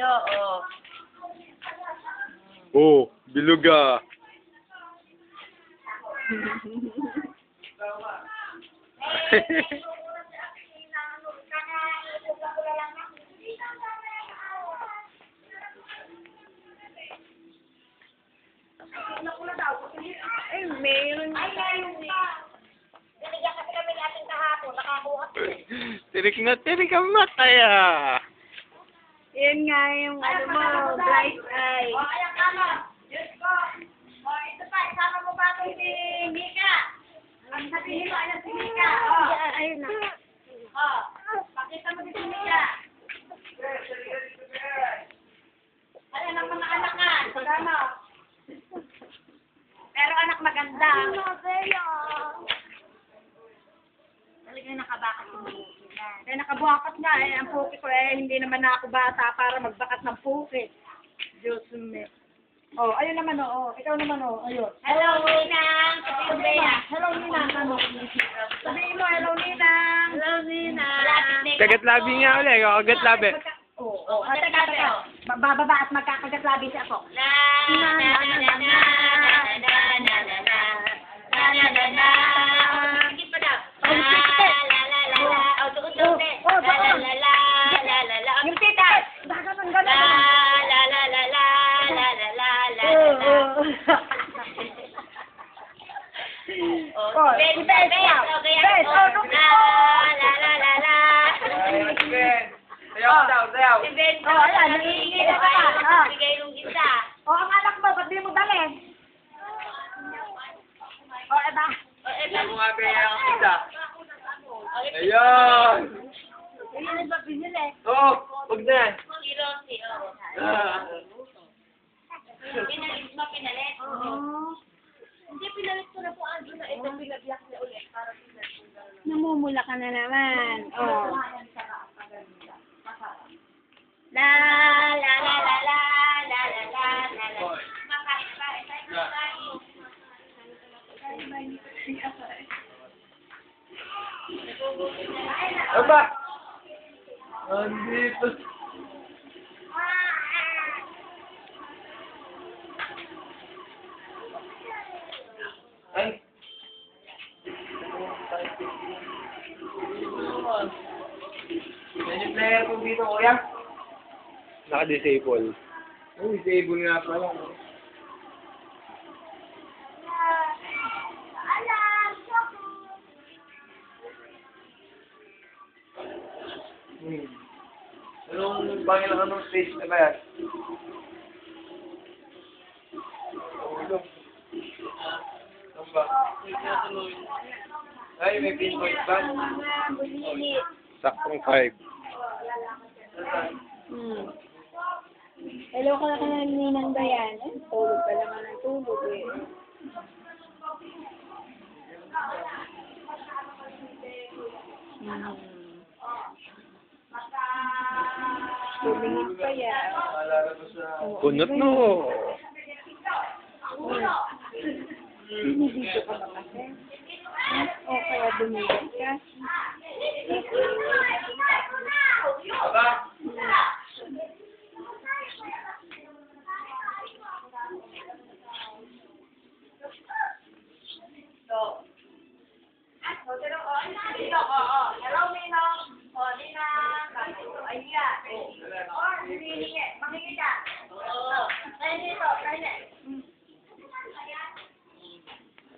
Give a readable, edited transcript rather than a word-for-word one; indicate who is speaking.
Speaker 1: sa'yo, oh.
Speaker 2: Oh, biluga.
Speaker 1: Ay, mayroon.
Speaker 3: Ay, meron pa. Binigyan kasi kami natin kahapon. Nakakuha.
Speaker 2: Tirik ang matay ah.
Speaker 1: Yan nga yung ano mo, bright eye.
Speaker 3: O, ayan ka mo. Diyos ko. O, ito pa. Isama mo pa ito si Mika. Ang sabihin mo, ayan si Mika. O.
Speaker 1: Ayun na.
Speaker 3: O. Pakita mo din si Mika. Ayan ang mga anak nga. Sama. Pero anak maganda. Talagang nakabakat yung buki na.
Speaker 1: Eh, nakabuhakat nga eh. Ang puki ko eh, hindi naman na ako bata para magbakat ng puki. Diyos me. Oh, ayun naman oh. Ikaw naman oh. Ayun.
Speaker 3: Hello, Ninang. Sabihin Bea.
Speaker 1: Hello, Ninang. Ano? Sabihin mo, hello, Ninang. Hello, Ninang.
Speaker 2: Kagat-labi nga ulit. Kagat-labi.
Speaker 1: Oo. Teka. Bababa at magkakagat-labi siya ako.
Speaker 3: La la la la la la la la la la la. Sige pa daw. La la la la la. Oh, tugot-tugot. La la la la la la la.
Speaker 1: Yung tita. Ganun.
Speaker 3: La la la la la la la la la la. Oh, Ben, Ben, Ben. Okay, la la la la.
Speaker 2: Sayaw.
Speaker 3: Si Ben,
Speaker 1: ayan,
Speaker 3: nangihingi
Speaker 1: nangihingi
Speaker 3: na
Speaker 1: ka
Speaker 3: kayo.
Speaker 1: pa.
Speaker 3: Bigay nung gisa.
Speaker 1: Oh, ang anak mo, ba't di mo dalhin? Oh, eba.
Speaker 2: Mo nga kaya ang isa. Ayan.
Speaker 1: Hindi na ba binili?
Speaker 2: Oh, wag na.
Speaker 3: Si Rosie, oh. Pinalit mo, pinalit.
Speaker 1: Oo.
Speaker 3: Hindi, pinalit ko na po. Ando na ito, pinagyak niya ulit. Para pinalit ko na.
Speaker 1: Namumula ka na naman. Oh.
Speaker 3: La la la la la la la la la la. Makain pa, tayo
Speaker 2: Aba. Andito. Ay. Yan yung player ko dito, kuya. Naka-disable. Oh, disable nga pala. Anong bangin lang anong stage na ba yan? Ano ba? Ay, may pinpoint ba? Saktong 5.
Speaker 1: Hello ka na ka na Ninang Dayan. Tulog ka lang ng tulog eh. Tumingin pa yan.
Speaker 2: Kunot no.
Speaker 1: Dito ka ba kasi? O kaya dumigat ka?
Speaker 2: Aba?
Speaker 3: Hello, Ninong. Oh, Ninang. Ay, yan. Oh, hindi. Mangingi ka. Oo. Kaya dito, kaya.